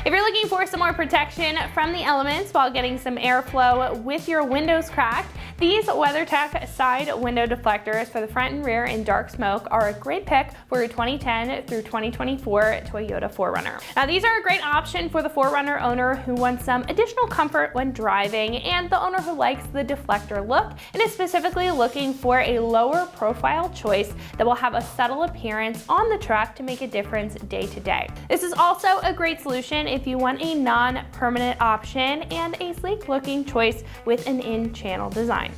If you're looking for some more protection from the elements while getting some airflow with your windows cracked, these WeatherTech side window deflectors for the front and rear in dark smoke are a great pick for your 2010 through 2024 Toyota 4Runner. Now these are a great option for the 4Runner owner who wants some additional comfort when driving, and the owner who likes the deflector look and is specifically looking for a lower profile choice that will have a subtle appearance on the truck to make a difference day to day. This is also a great solution if you want a non-permanent option and a sleek looking choice with an in-channel design.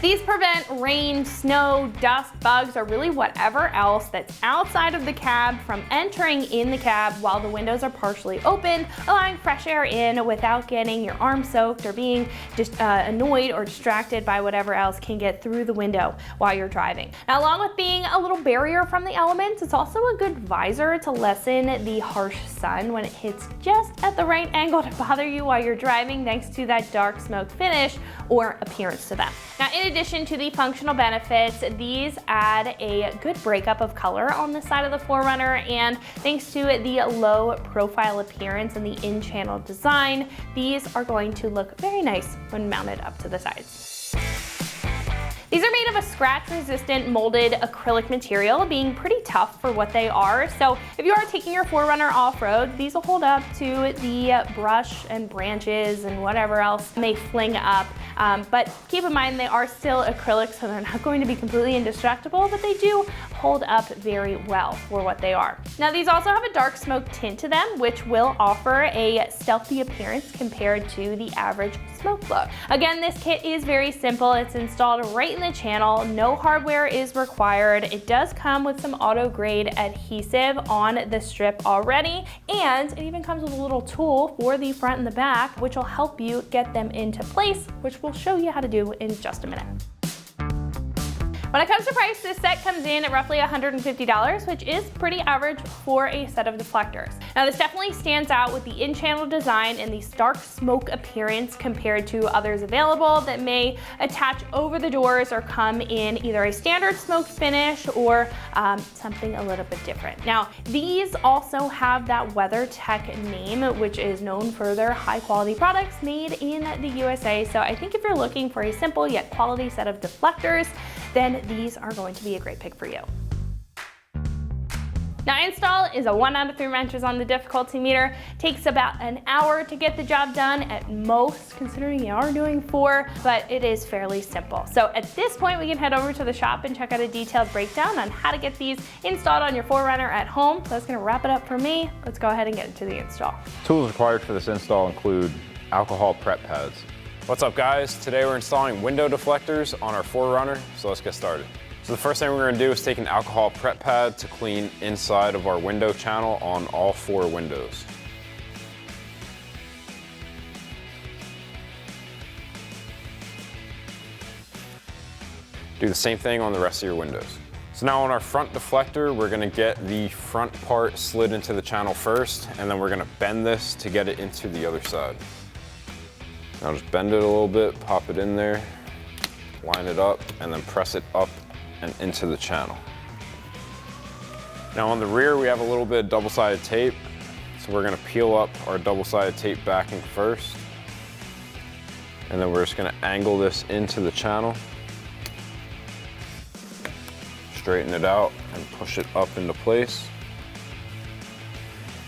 These prevent rain, snow, dust, bugs, or really whatever else that's outside of the cab from entering in the cab while the windows are partially open, allowing fresh air in without getting your arms soaked or being just annoyed or distracted by whatever else can get through the window while you're driving. Now, along with being a little barrier from the elements, it's also a good visor to lessen the harsh sun when it hits just at the right angle to bother you while you're driving, thanks to that dark smoke finish or appearance to them. Now, in addition to the functional benefits, these add a good breakup of color on the side of the 4Runner, and thanks to the low profile appearance and the in-channel design, these are going to look very nice when mounted up to the sides. These are made of a scratch-resistant molded acrylic material, being pretty tough for what they are. So if you are taking your 4Runner off-road, these will hold up to the brush and branches and whatever else may fling up. But keep in mind they are still acrylic, so they're not going to be completely indestructible, but they do hold up very well for what they are. Now these also have a dark smoke tint to them, which will offer a stealthy appearance compared to the average smoke look. Again, this kit is very simple. It's installed right in the channel. No hardware is required. It does come with some auto grade adhesive on the strip already, and it even comes with a little tool for the front and the back, which will help you get them into place, which we'll show you how to do in just a minute. When it comes to price, this set comes in at roughly $150, which is pretty average for a set of deflectors. Now this definitely stands out with the in-channel design and the stark smoke appearance compared to others available that may attach over the doors or come in either a standard smoke finish or something a little bit different. Now these also have that WeatherTech name, which is known for their high quality products made in the USA. So I think if you're looking for a simple yet quality set of deflectors, then these are going to be a great pick for you. Now install is a 1 out of 3 wrenches on the difficulty meter. Takes about an hour to get the job done at most, considering you are doing 4, but it is fairly simple. So at this point, we can head over to the shop and check out a detailed breakdown on how to get these installed on your 4Runner at home. So that's gonna wrap it up for me. Let's go ahead and get into the install. Tools required for this install include alcohol prep pads. What's up guys? Today we're installing window deflectors on our 4Runner, so let's get started. So the first thing we're going to do is take an alcohol prep pad to clean inside of our window channel on all 4 windows. Do the same thing on the rest of your windows. So now on our front deflector, we're going to get the front part slid into the channel first, and then we're going to bend this to get it into the other side. Now just bend it a little bit, pop it in there, line it up, and then press it up and into the channel. Now on the rear, we have a little bit of double-sided tape. So we're gonna peel up our double-sided tape backing first. And then we're just gonna angle this into the channel, straighten it out, and push it up into place.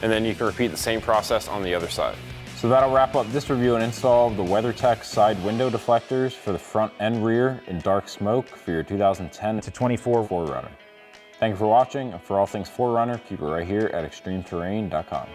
And then you can repeat the same process on the other side. So that'll wrap up this review and install of the WeatherTech side window deflectors for the front and rear in dark smoke for your 2010 to 24 4Runner. Thank you for watching, and for all things 4Runner, keep it right here at extremeterrain.com.